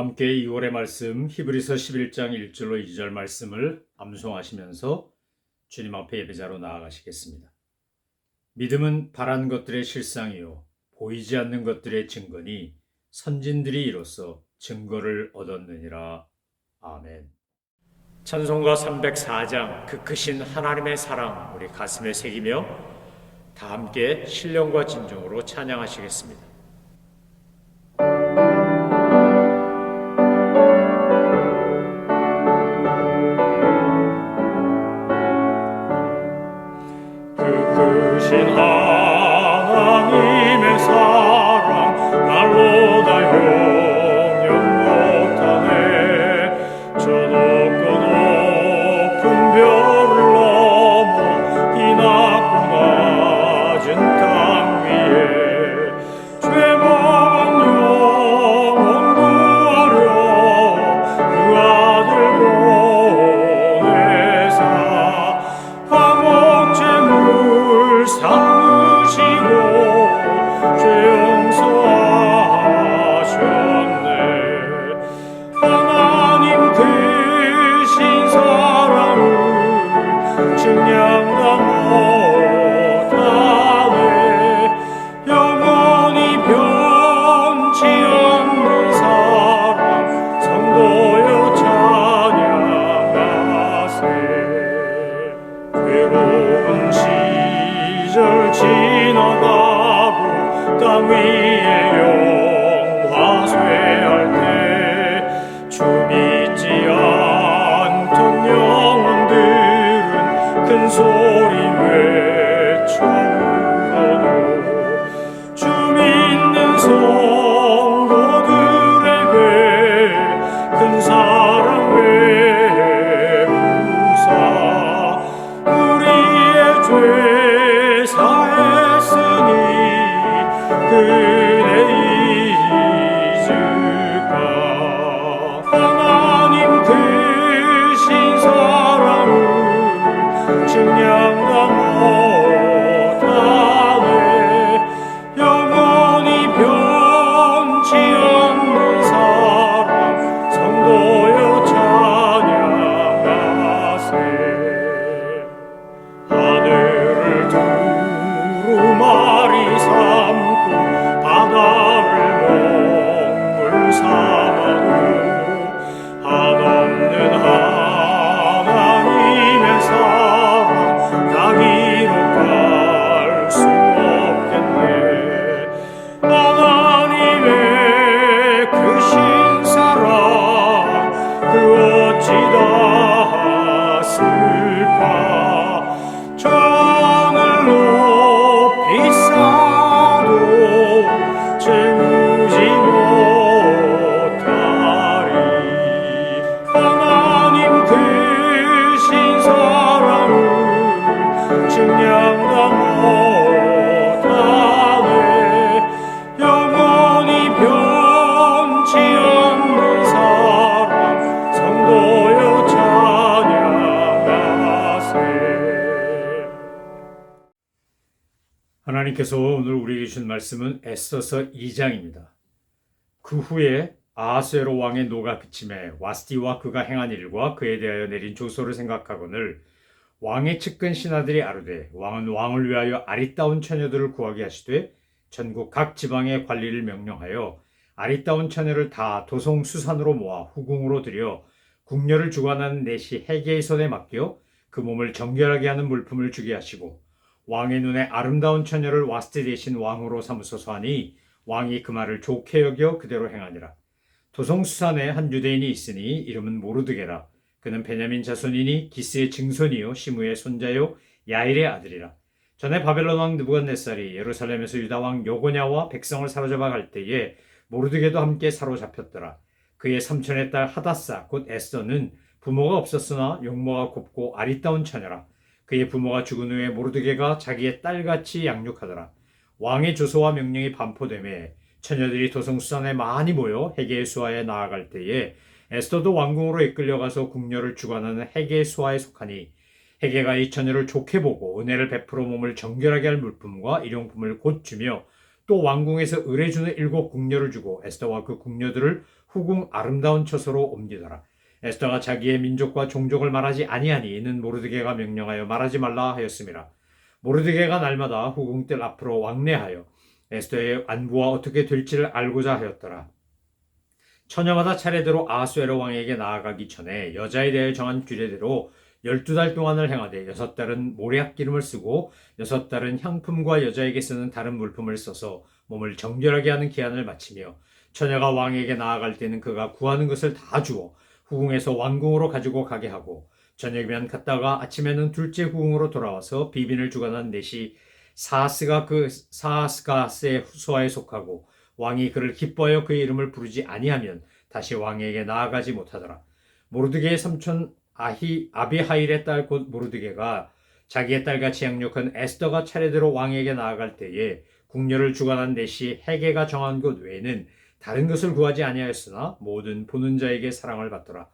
함께 2월의 말씀 히브리서 11장 1절로 2절 말씀을 암송하시면서 주님 앞에 예배자로 나아가시겠습니다. 믿음은 바란 것들의 실상이요 보이지 않는 것들의 증거니 선진들이 이로써 증거를 얻었느니라. 아멘. 찬송가 304장 그 크신 하나님의 사랑 우리 가슴에 새기며 다 함께 신령과 진정으로 찬양하시겠습니다. 크신 하나님의 사랑 날로 다 영영 못하네. 저 높고 높은 별을 넘어 이 낮고 낮은 땅 위에 죄먹은 영혼 구하려 그 아들 보내사 삼으시고 죄 용서하셨네. 하나님 크신 사랑을 증량다 못하네. 영원히 변치 않는 사랑 성도여 찬양하세. 괴로운 시절 지나가고 땅 위에 영화 쇠할 때 주 믿지 않던 영혼들은 큰 소리 외쳐 울어도 주 믿는 성도들에게 큰 사랑 베푸사 우리의 죄 사했으니 그네 잊을까. 하나님 크신 사랑을 증량다 못하네. 영원히 변치 않는 사랑 성도여 찬양하세. 하늘을 두루마리 삼고 바다를 먹물 삼아도 한없는 하나님의 사랑 다 기록할 수 없겠네. 하나님의 크신 사랑 그 어찌 다 슬파. 천을 높이 쌓아도 채우지 못하리. 하나님 크신 사랑을 증량다 못하네. 영원히 변치 않는 사랑 성도여 찬양하세. 하나님께서 오늘 우리에게 주신 말씀은 에스더서 2장입니다. 그 후에 아하수에로 왕의 노가 비침해 와스디와 그가 행한 일과 그에 대하여 내린 조서를 생각하거늘 왕의 측근 신하들이 아뢰되 왕은 왕을 위하여 아리따운 처녀들을 구하게 하시되 전국 각 지방의 관리를 명령하여 아리따운 처녀를 다 도성 수산으로 모아 후궁으로 들여 궁녀를 주관하는 내시 헤게의 손에 맡겨 그 몸을 정결하게 하는 물품을 주게 하시고 왕의 눈에 아름다운 처녀를 와스디 대신 왕으로 삼으소서 하니 왕이 그 말을 좋게 여겨 그대로 행하니라. 도성수산에 한 유대인이 있으니 이름은 모르드게라. 그는 베냐민 자손이니 기스의 증손이요 시므의 손자요 야일의 아들이라. 전에 바벨론 왕 느부갓네살이 예루살렘에서 유다 왕 여고냐와 백성을 사로잡아 갈 때에 모르드게도 함께 사로잡혔더라. 그의 삼촌의 딸 하다사 곧 에스더는 부모가 없었으나 용모가 곱고 아리따운 처녀라. 그의 부모가 죽은 후에 모르드게가 자기의 딸같이 양육하더라. 왕의 조서와 명령이 반포되매 처녀들이 도성수산에 많이 모여 헤게의 수하에 나아갈 때에 에스더도 왕궁으로 이끌려가서 궁녀를 주관하는 헤게의 수하에 속하니 헤게가 이 처녀를 좋게 보고 은혜를 베풀어 몸을 정결하게 할 물품과 일용품을 곧 주며 또 왕궁에서 의뢰주는 7 궁녀를 주고 에스더와 그 궁녀들을 후궁 아름다운 처소로 옮기더라. 에스더가 자기의 민족과 종족을 말하지 아니하니 이는 모르드게가 명령하여 말하지 말라 하였음이라. 모르드게가 날마다 후궁들 앞으로 왕래하여 에스더의 안부와 어떻게 될지를 알고자 하였더라. 처녀마다 차례대로 아하수에로 왕에게 나아가기 전에 여자에 대해 정한 규례대로 12달 동안을 행하되 6달은 모략 기름을 쓰고 6달은 향품과 여자에게 쓰는 다른 물품을 써서 몸을 정결하게 하는 기한을 마치며 처녀가 왕에게 나아갈 때는 그가 구하는 것을 다 주어 후궁에서 왕궁으로 가지고 가게 하고 저녁이면 갔다가 아침에는 둘째 후궁으로 돌아와서 비빈을 주관한 넷이 사하스가스의 후소아에 속하고 왕이 그를 기뻐하여 그의 이름을 부르지 아니하면 다시 왕에게 나아가지 못하더라. 모르드게의 삼촌 아비하일의 딸 곧 모르드게가 자기의 딸같이 양육한 에스더가 차례대로 왕에게 나아갈 때에 궁녀를 주관한 넷이 헤게가 정한 것 외에는 다른 것을 구하지 아니하였으나 모든 보는 자에게 사랑을 받더라.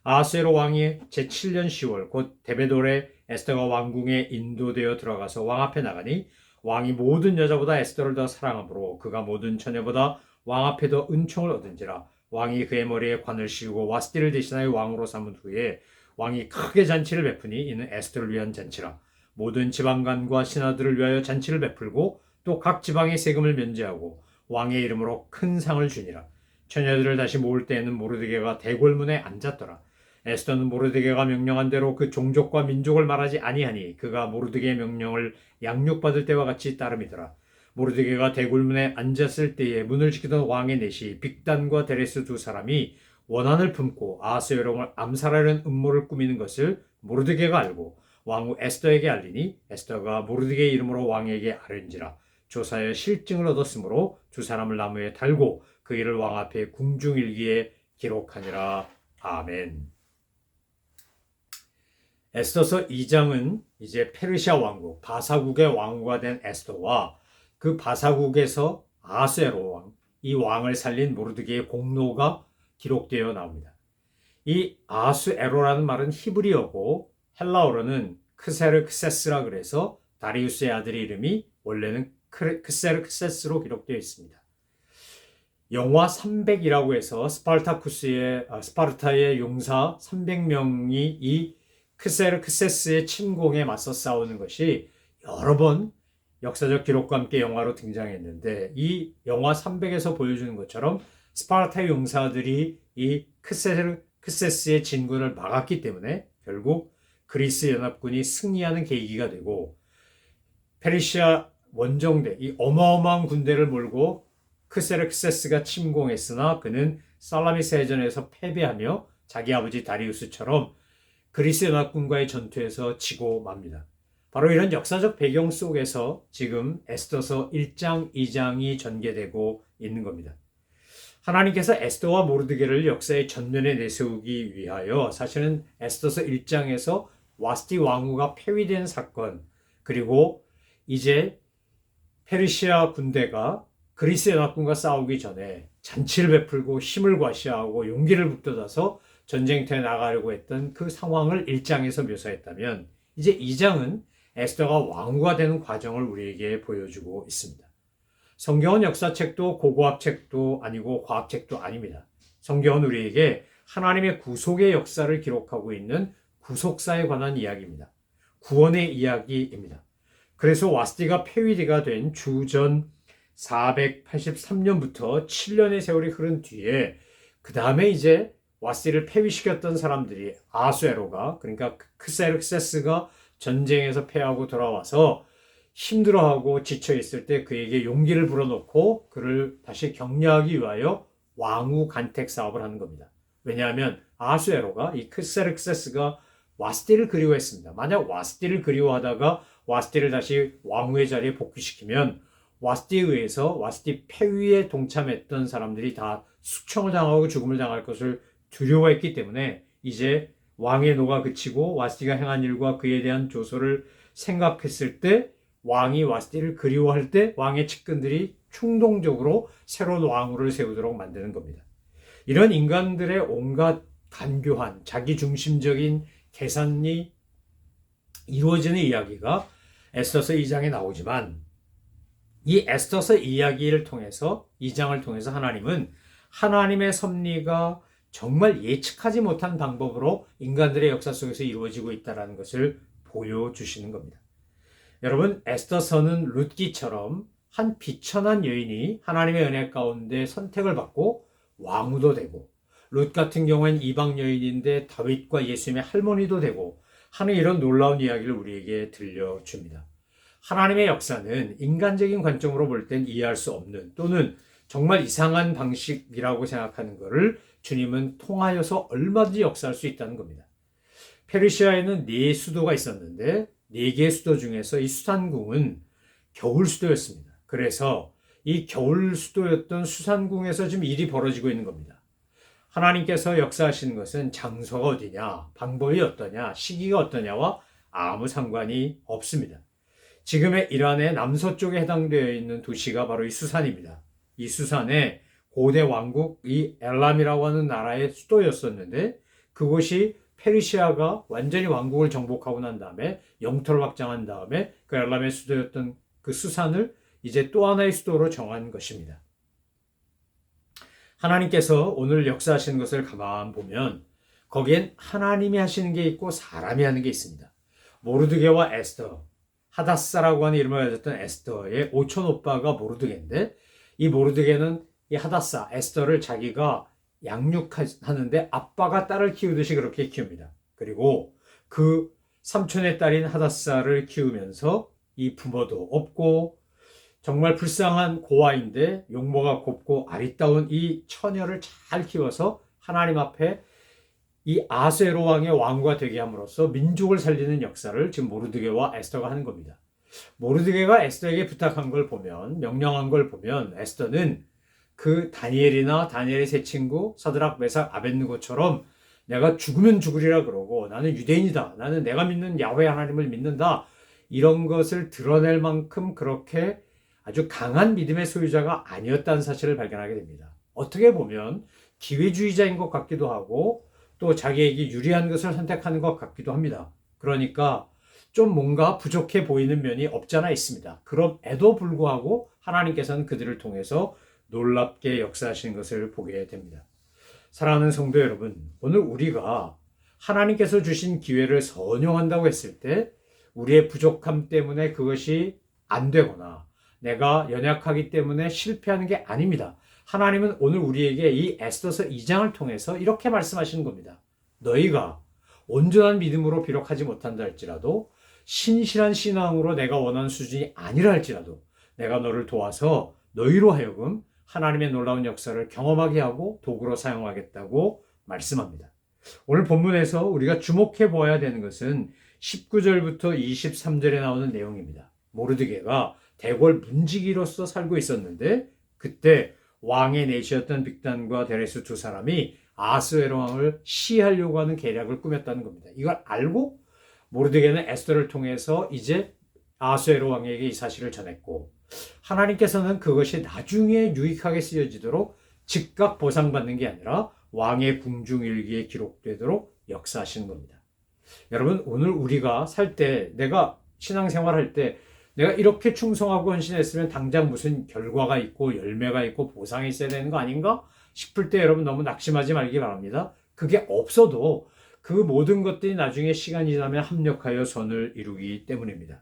아하수에로 왕이 제7년 10월 곧 데베돌에 에스더가 왕궁에 인도되어 들어가서 왕 앞에 나가니 왕이 모든 여자보다 에스더를 더 사랑하므로 그가 모든 처녀보다 왕 앞에 더 은총을 얻은지라. 왕이 그의 머리에 관을 씌우고 와스티를 대신하여 왕으로 삼은 후에 왕이 크게 잔치를 베푸니 이는 에스더를 위한 잔치라. 모든 지방관과 신하들을 위하여 잔치를 베풀고 또 각 지방의 세금을 면제하고 왕의 이름으로 큰 상을 주니라. 처녀들을 다시 모을 때에는 모르드게가 대궐문에 앉았더라. 에스더는 모르드게가 명령한 대로 그 종족과 민족을 말하지 아니하니 그가 모르드게의 명령을 양육받을 때와 같이 따름이더라. 모르드게가 대궐문에 앉았을 때에 문을 지키던 왕의 넷이 빅단과 데레스 두 사람이 원한을 품고 아하수에로 왕을 암살하려는 음모를 꾸미는 것을 모르드게가 알고 왕후 에스더에게 알리니 에스더가 모르드게의 이름으로 왕에게 아뢰는지라. 조사하여 실증을 얻었으므로 두 사람을 나무에 달고 그 일을 왕 앞에 궁중일기에 기록하니라. 아멘. 에스더서 2장은 이제 페르시아 왕국 바사국의 왕후가 된 에스더와 그 바사국에서 아하수에로 왕, 이 왕을 살린 모르드게의 공로가 기록되어 나옵니다. 이 아하수에로라는 말은 히브리어고 헬라어로는 크세르크세스라 그래서 다리우스의 아들의 이름이 원래는 크세르크세스로 기록되어 있습니다. 영화 300이라고 해서 스파르타의 용사 300명이 이 크세르크세스의 침공에 맞서 싸우는 것이 여러 번 역사적 기록과 함께 영화로 등장했는데 이 영화 300에서 보여주는 것처럼 스파르타 용사들이 이 크세스의 진군을 막았기 때문에 결국 그리스 연합군이 승리하는 계기가 되고 페르시아 원정대, 이 어마어마한 군대를 몰고 크세르크세스가 침공했으나 그는 살라미스 해전에서 패배하며 자기 아버지 다리우스처럼 그리스 연합군과의 전투에서 지고 맙니다. 바로 이런 역사적 배경 속에서 지금 에스더서 1장, 2장이 전개되고 있는 겁니다. 하나님께서 에스더와 모르드게를 역사의 전면에 내세우기 위하여 사실은 에스더서 1장에서 와스티 왕후가 폐위된 사건, 그리고 이제 페르시아 군대가 그리스 연합군과 싸우기 전에 잔치를 베풀고 힘을 과시하고 용기를 북돋아서 전쟁터에 나가려고 했던 그 상황을 1장에서 묘사했다면 이제 2장은 에스더가 왕후가 되는 과정을 우리에게 보여주고 있습니다. 성경은 역사책도 고고학책도 아니고 과학책도 아닙니다. 성경은 우리에게 하나님의 구속의 역사를 기록하고 있는 구속사에 관한 이야기입니다. 구원의 이야기입니다. 그래서 와스티가 폐위가 된 주전 483년부터 7년의 세월이 흐른 뒤에 그 다음에 이제 와스티를 폐위시켰던 사람들이 아하수에로가 그러니까 크세르크세스가 전쟁에서 패하고 돌아와서 힘들어하고 지쳐있을 때 그에게 용기를 불어넣고 그를 다시 격려하기 위하여 왕후 간택 사업을 하는 겁니다. 왜냐하면 아하수에로가 이 크세르크세스가 와스티를 그리워했습니다. 만약 와스티를 그리워하다가 와스티를 다시 왕후의 자리에 복귀시키면 와스티에 의해서 와스티 폐위에 동참했던 사람들이 다 숙청을 당하고 죽음을 당할 것을 두려워했기 때문에 이제 왕의 노가 그치고 와스티가 행한 일과 그에 대한 조소를 생각했을 때 왕이 와스티를 그리워할 때 왕의 측근들이 충동적으로 새로운 왕후를 세우도록 만드는 겁니다. 이런 인간들의 온갖 간교한 자기중심적인 계산이 이루어지는 이야기가 에스더서 2장에 나오지만 이 에스더서 이야기를 통해서 2장을 통해서 하나님은 하나님의 섭리가 정말 예측하지 못한 방법으로 인간들의 역사 속에서 이루어지고 있다는 것을 보여주시는 겁니다. 여러분, 에스더서는 룻기처럼 한 비천한 여인이 하나님의 은혜 가운데 선택을 받고 왕후도 되고, 룻 같은 경우엔 이방 여인인데 다윗과 예수님의 할머니도 되고 하는 이런 놀라운 이야기를 우리에게 들려줍니다. 하나님의 역사는 인간적인 관점으로 볼 땐 이해할 수 없는, 또는 정말 이상한 방식이라고 생각하는 것을 주님은 통하여서 얼마든지 역사할 수 있다는 겁니다. 페르시아에는 4수도가 있었는데 4개의 수도 중에서 이 수산궁은 겨울 수도였습니다. 그래서 이 겨울 수도였던 수산궁에서 지금 일이 벌어지고 있는 겁니다. 하나님께서 역사하시는 것은 장소가 어디냐, 방법이 어떠냐, 시기가 어떠냐와 아무 상관이 없습니다. 지금의 이란의 남서쪽에 해당되어 있는 도시가 바로 이 수산입니다. 이 수산에 고대 왕국 이 엘람이라고 하는 나라의 수도였었는데, 그곳이 페르시아가 완전히 왕국을 정복하고 난 다음에 영토를 확장한 다음에 그 엘람의 수도였던 그 수산을 이제 또 하나의 수도로 정한 것입니다. 하나님께서 오늘 역사하시는 것을 가만 보면 거기엔 하나님이 하시는 게 있고 사람이 하는 게 있습니다. 모르드게와 에스더, 하다사라고 하는 이름을 가졌던 에스더의 오촌 오빠가 모르드게인데, 이 모르드게는 이 하다사, 에스더를 자기가 양육하는데 아빠가 딸을 키우듯이 그렇게 키웁니다. 그리고 그 삼촌의 딸인 하다사를 키우면서 이 부모도 없고 정말 불쌍한 고아인데 용모가 곱고 아리따운 이 처녀를 잘 키워서 하나님 앞에 이 아수에로 왕의 왕과 되게 함으로써 민족을 살리는 역사를 지금 모르드게와 에스더가 하는 겁니다. 모르드게가 에스더에게 부탁한 걸 보면, 명령한 걸 보면 에스더는 그 다니엘이나 다니엘의 세 친구 서드락 메삭 아벳느고처럼 내가 죽으면 죽으리라 그러고 나는 유대인이다, 나는 내가 믿는 야훼 하나님을 믿는다, 이런 것을 드러낼 만큼 그렇게 아주 강한 믿음의 소유자가 아니었다는 사실을 발견하게 됩니다. 어떻게 보면 기회주의자인 것 같기도 하고 또 자기에게 유리한 것을 선택하는 것 같기도 합니다. 그러니까 좀 뭔가 부족해 보이는 면이 없잖아 있습니다. 그럼에도 불구하고 하나님께서는 그들을 통해서 놀랍게 역사하시는 것을 보게 됩니다. 사랑하는 성도 여러분, 오늘 우리가 하나님께서 주신 기회를 선용한다고 했을 때 우리의 부족함 때문에 그것이 안 되거나 내가 연약하기 때문에 실패하는 게 아닙니다. 하나님은 오늘 우리에게 이 에스더서 2장을 통해서 이렇게 말씀하시는 겁니다. 너희가 온전한 믿음으로 비록 하지 못한다 할지라도, 신실한 신앙으로 내가 원하는 수준이 아니라 할지라도 내가 너를 도와서 너희로 하여금 하나님의 놀라운 역사를 경험하게 하고 도구로 사용하겠다고 말씀합니다. 오늘 본문에서 우리가 주목해 보아야 되는 것은 19절부터 23절에 나오는 내용입니다. 모르드게가 대궐 문지기로서 살고 있었는데 그때 왕의 내시였던 빅단과 데레스 두 사람이 아하스웨로 왕을 시해하려고 하는 계략을 꾸몄다는 겁니다. 이걸 알고 모르드게는 에스더를 통해서 이제 아하스웨로 왕에게 이 사실을 전했고, 하나님께서는 그것이 나중에 유익하게 쓰여지도록 즉각 보상받는 게 아니라 왕의 궁중일기에 기록되도록 역사하시는 겁니다. 여러분, 오늘 우리가 살 때, 내가 신앙생활할 때 내가 이렇게 충성하고 헌신했으면 당장 무슨 결과가 있고 열매가 있고 보상이 있어야 되는 거 아닌가 싶을 때 여러분 너무 낙심하지 말기 바랍니다. 그게 없어도 그 모든 것들이 나중에 시간이 지나면 합력하여 선을 이루기 때문입니다.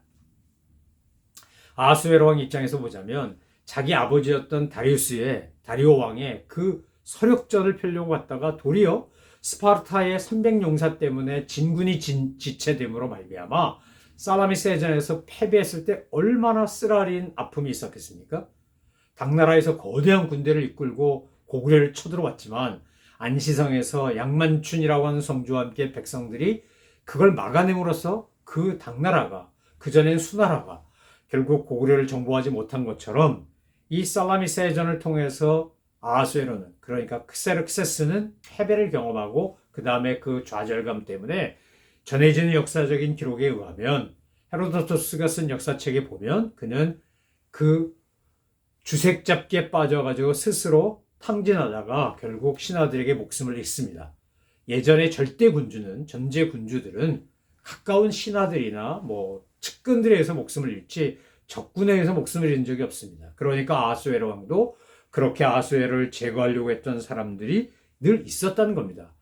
아하수에로 왕 입장에서 보자면 자기 아버지였던 다리오 왕의 그 서력전을 펴려고 했다가 도리어 스파르타의 300용사 때문에 진군이 지체됨으로 말미암아 살라미스해전에서 패배했을 때 얼마나 쓰라린 아픔이 있었겠습니까? 당나라에서 거대한 군대를 이끌고 고구려를 쳐들어왔지만 안시성에서 양만춘이라고 하는 성주와 함께 백성들이 그걸 막아냄으로써 그 당나라가, 그전엔 수나라가 결국 고구려를 정복하지 못한 것처럼 이 살라미스해전을 통해서 아하수에로는, 그러니까 크세르크세스는 패배를 경험하고 그 다음에 그 좌절감 때문에 전해지는 역사적인 기록에 의하면 헤로도토스가 쓴 역사책에 보면 그는 그 주색 잡기에 빠져가지고 스스로 탕진하다가 결국 신하들에게 목숨을 잃습니다. 예전에 절대 군주는, 전제 군주들은 가까운 신하들이나 측근들에 의해서 목숨을 잃지 적군에 의해서 목숨을 잃은 적이 없습니다. 그러니까 아하수에로 왕도 그렇게 아수에로를 제거하려고 했던 사람들이 늘 있었다는 겁니다.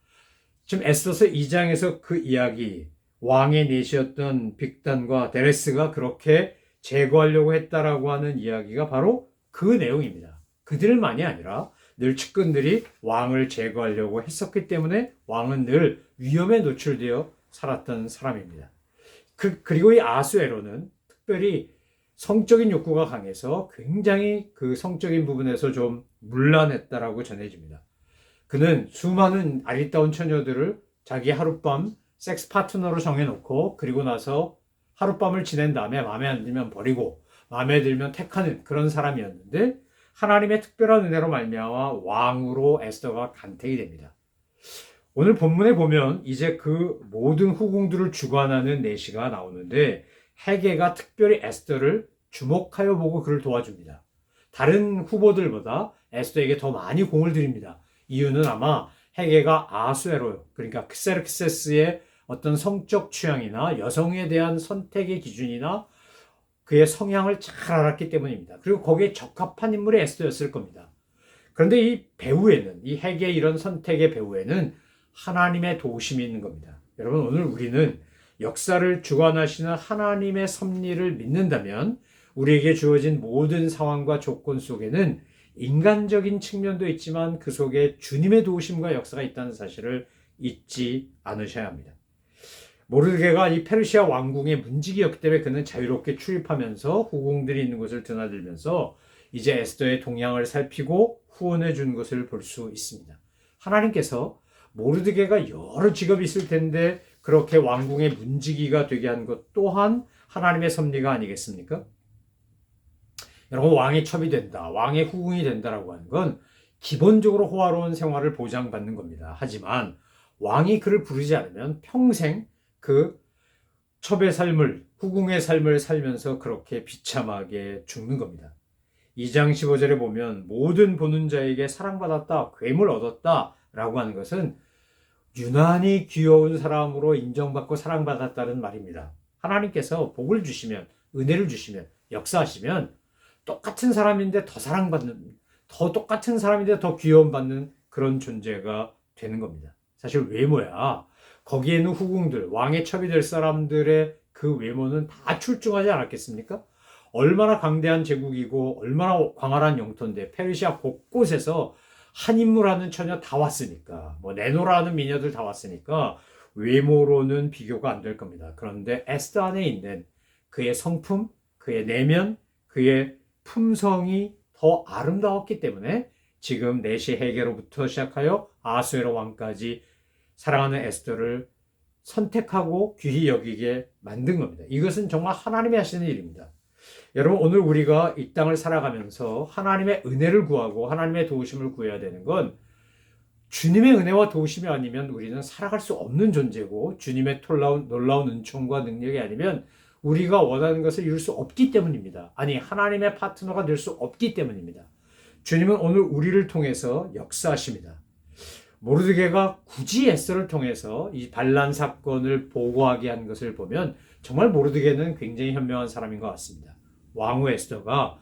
지금 에스더서 2장에서 그 이야기, 왕의 넷이었던 빅단과 데레스가 그렇게 제거하려고 했다라고 하는 이야기가 바로 그 내용입니다. 그들만이 아니라 늘 측근들이 왕을 제거하려고 했었기 때문에 왕은 늘 위험에 노출되어 살았던 사람입니다. 그리고 이 아수에로는 특별히 성적인 욕구가 강해서 굉장히 그 성적인 부분에서 좀 문란했다라고 전해집니다. 그는 수많은 아리따운 처녀들을 자기 하룻밤 섹스 파트너로 정해놓고 그리고 나서 하룻밤을 지낸 다음에 마음에 안 들면 버리고 마음에 들면 택하는 그런 사람이었는데 하나님의 특별한 은혜로 말미암아 왕으로 에스더가 간택이 됩니다. 오늘 본문에 보면 이제 그 모든 후궁들을 주관하는 내시가 나오는데 헤게가 특별히 에스더를 주목하여 보고 그를 도와줍니다. 다른 후보들보다 에스더에게 더 많이 공을 들입니다. 이유는 아마 헤게가 아수에로, 그러니까 크세르크세스의 어떤 성적 취향이나 여성에 대한 선택의 기준이나 그의 성향을 잘 알았기 때문입니다. 그리고 거기에 적합한 인물이 에스더였을 겁니다. 그런데 이 배후에는, 이 헤게의 이런 선택의 배후에는 하나님의 도우심이 있는 겁니다. 여러분, 오늘 우리는 역사를 주관하시는 하나님의 섭리를 믿는다면 우리에게 주어진 모든 상황과 조건 속에는 인간적인 측면도 있지만 그 속에 주님의 도우심과 역사가 있다는 사실을 잊지 않으셔야 합니다. 모르드게가 이 페르시아 왕궁의 문지기였기 때문에 그는 자유롭게 출입하면서 후궁들이 있는 곳을 드나들면서 이제 에스더의 동향을 살피고 후원해 준 것을 볼 수 있습니다. 하나님께서 모르드게가 여러 직업이 있을 텐데 그렇게 왕궁의 문지기가 되게 한 것 또한 하나님의 섭리가 아니겠습니까? 여러분, 왕의 첩이 된다, 왕의 후궁이 된다라고 하는 건 기본적으로 호화로운 생활을 보장받는 겁니다. 하지만 왕이 그를 부르지 않으면 평생 그 첩의 삶을, 후궁의 삶을 살면서 그렇게 비참하게 죽는 겁니다. 2장 15절에 보면 모든 보는 자에게 사랑받았다, 괴물 얻었다 라고 하는 것은 유난히 귀여운 사람으로 인정받고 사랑받았다는 말입니다. 하나님께서 복을 주시면, 은혜를 주시면, 역사하시면 똑같은 사람인데 더 사랑받는, 더 똑같은 사람인데 더 귀여움받는 그런 존재가 되는 겁니다. 사실 외모야, 거기에는 후궁들, 왕의 첩이 될 사람들의 그 외모는 다 출중하지 않았겠습니까? 얼마나 강대한 제국이고 얼마나 광활한 영토인데 페르시아 곳곳에서 한 인물하는 처녀 다 왔으니까, 뭐 내노라 하는 미녀들 다 왔으니까 외모로는 비교가 안 될 겁니다. 그런데 에스더 안에 있는 그의 성품, 그의 내면, 그의 품성이 더 아름다웠기 때문에 지금 내시 헤게로부터 시작하여 아수에로 왕까지 사랑하는 에스더를 선택하고 귀히 여기게 만든 겁니다. 이것은 정말 하나님이 하시는 일입니다. 여러분, 오늘 우리가 이 땅을 살아가면서 하나님의 은혜를 구하고 하나님의 도우심을 구해야 되는 건 주님의 은혜와 도우심이 아니면 우리는 살아갈 수 없는 존재고 주님의 놀라운 은총과 능력이 아니면 우리가 원하는 것을 이룰 수 없기 때문입니다. 아니, 하나님의 파트너가 될 수 없기 때문입니다. 주님은 오늘 우리를 통해서 역사하십니다. 모르드게가 굳이 에스더를 통해서 이 반란 사건을 보고하게 한 것을 보면 정말 모르드게는 굉장히 현명한 사람인 것 같습니다. 왕후 에스더가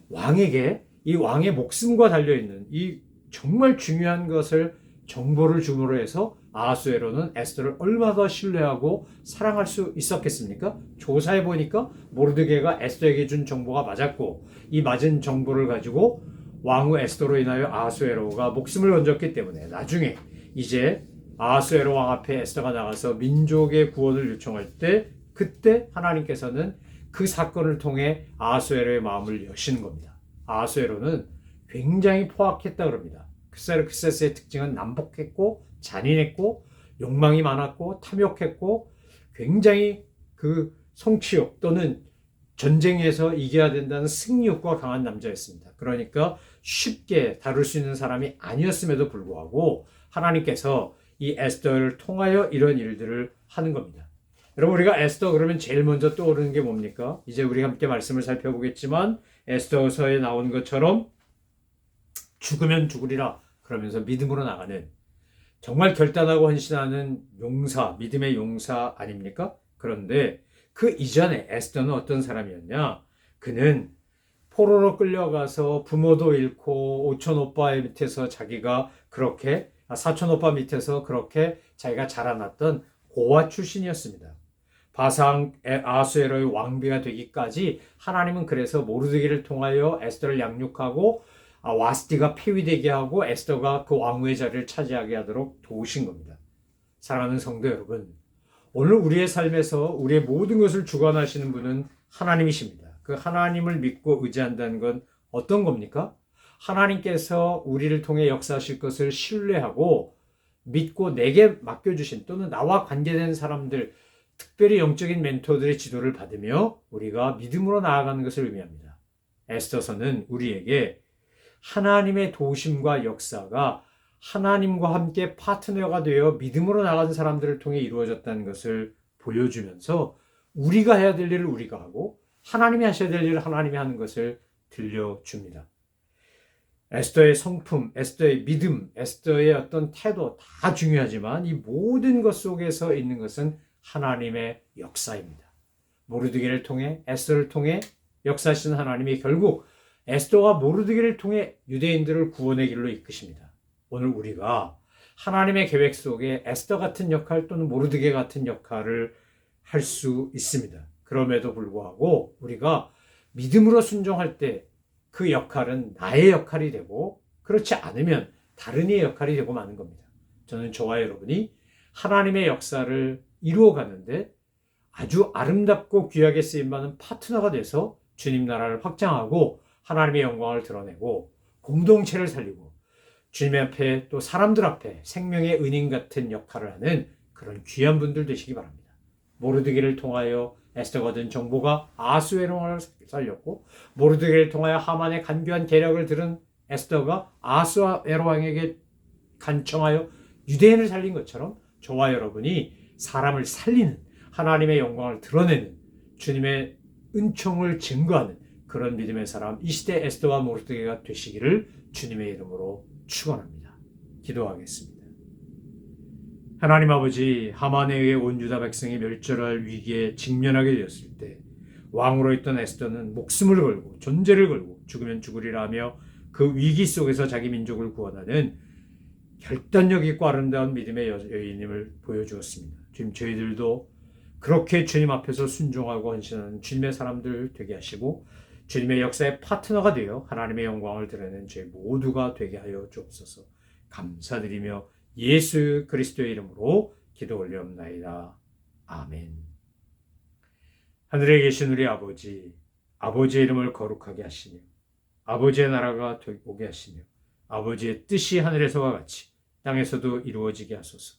왕에게 이 왕의 목숨과 달려있는 이 정말 중요한 것을 정보를 줌으로 해서 아하수에로는 에스더를 얼마나 더 신뢰하고 사랑할 수 있었겠습니까? 조사해 보니까 모르드게가 에스더에게 준 정보가 맞았고 이 맞은 정보를 가지고 왕후 에스더로 인하여 아하수에로가 목숨을 건졌기 때문에 나중에 이제 아하수에로 왕 앞에 에스더가 나가서 민족의 구원을 요청할 때 그때 하나님께서는 그 사건을 통해 아하수에로의 마음을 여시는 겁니다. 아하수에로는 굉장히 포악했다 그럽니다. 크세르크세스의 특징은 난폭했고 잔인했고 욕망이 많았고 탐욕했고 굉장히 그 성취욕 또는 전쟁에서 이겨야 된다는 승리욕과 강한 남자였습니다. 그러니까 쉽게 다룰 수 있는 사람이 아니었음에도 불구하고 하나님께서 이 에스더를 통하여 이런 일들을 하는 겁니다. 여러분, 우리가 에스더 그러면 제일 먼저 떠오르는 게 뭡니까? 이제 우리 함께 말씀을 살펴보겠지만 에스더서에 나오는 것처럼 죽으면 죽으리라 그러면서 믿음으로 나가는 정말 결단하고 헌신하는 용사, 믿음의 용사 아닙니까? 그런데 그 이전에 에스더는 어떤 사람이었냐? 그는 포로로 끌려가서 부모도 잃고 오촌 오빠 밑에서 자기가 그렇게 사촌 오빠 밑에서 그렇게 자기가 자라났던 고아 출신이었습니다. 바상 아수에로의 왕비가 되기까지 하나님은 그래서 모르드게를 통하여 에스더를 양육하고 와스티가 폐위되게 하고 에스더가 그 왕후의 자리를 차지하게 하도록 도우신 겁니다. 사랑하는 성도 여러분, 오늘 우리의 삶에서 우리의 모든 것을 주관하시는 분은 하나님이십니다. 그 하나님을 믿고 의지한다는 건 어떤 겁니까? 하나님께서 우리를 통해 역사하실 것을 신뢰하고 믿고 내게 맡겨주신 또는 나와 관계된 사람들, 특별히 영적인 멘토들의 지도를 받으며 우리가 믿음으로 나아가는 것을 의미합니다. 에스더서는 우리에게 하나님의 도우심과 역사가 하나님과 함께 파트너가 되어 믿음으로 나가는 사람들을 통해 이루어졌다는 것을 보여주면서 우리가 해야 될 일을 우리가 하고 하나님이 하셔야 될 일을 하나님이 하는 것을 들려줍니다. 에스더의 성품, 에스더의 믿음, 에스더의 어떤 태도 다 중요하지만 이 모든 것 속에서 있는 것은 하나님의 역사입니다. 모르드게를 통해 에스더를 통해 역사하시는 하나님이 결국 에스더와 모르드게를 통해 유대인들을 구원의 길로 이끄십니다. 오늘 우리가 하나님의 계획 속에 에스더 같은 역할 또는 모르드게 같은 역할을 할 수 있습니다. 그럼에도 불구하고 우리가 믿음으로 순종할 때 그 역할은 나의 역할이 되고 그렇지 않으면 다른 이의 역할이 되고 마는 겁니다. 저는 저와 여러분이 하나님의 역사를 이루어가는데 아주 아름답고 귀하게 쓰임받는 파트너가 돼서 주님 나라를 확장하고 하나님의 영광을 드러내고 공동체를 살리고 주님 앞에 또 사람들 앞에 생명의 은인 같은 역할을 하는 그런 귀한 분들 되시기 바랍니다. 모르드게를 통하여 에스더가 얻은 정보가 아수에로왕을 살렸고 모르드게를 통하여 하만의 간교한 계략을 들은 에스더가 아수에로왕에게 간청하여 유대인을 살린 것처럼 저와 여러분이 사람을 살리는 하나님의 영광을 드러내는 주님의 은총을 증거하는 그런 믿음의 사람 이 시대 에스더와 모르드게가 되시기를 주님의 이름으로 축원합니다. 기도하겠습니다. 하나님 아버지, 하만에 의해 온 유다 백성이 멸절할 위기에 직면하게 되었을 때 왕으로 있던 에스더는 목숨을 걸고 존재를 걸고 죽으면 죽으리라 하며 그 위기 속에서 자기 민족을 구원하는 결단력 있고 아름다운 믿음의 여인임을 보여주었습니다. 주님, 저희들도 그렇게 주님 앞에서 순종하고 헌신하는 주님의 사람들 되게 하시고 주님의 역사의 파트너가 되어 하나님의 영광을 드러내는 저희 모두가 되게 하여 주옵소서. 감사드리며 예수 그리스도의 이름으로 기도 올려옵나이다. 아멘. 하늘에 계신 우리 아버지, 아버지의 이름을 거룩하게 하시며 아버지의 나라가 오게 하시며 아버지의 뜻이 하늘에서와 같이 땅에서도 이루어지게 하소서.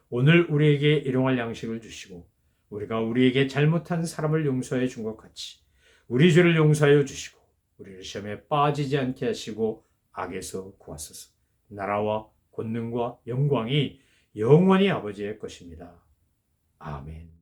오늘 우리에게 일용할 양식을 주시고 우리가 우리에게 잘못한 사람을 용서해 준 것 같이 우리 죄를 용서하여 주시고 우리를 시험에 빠지지 않게 하시고 악에서 구하소서. 나라와 권능과 영광이 영원히 아버지의 것입니다. 아멘.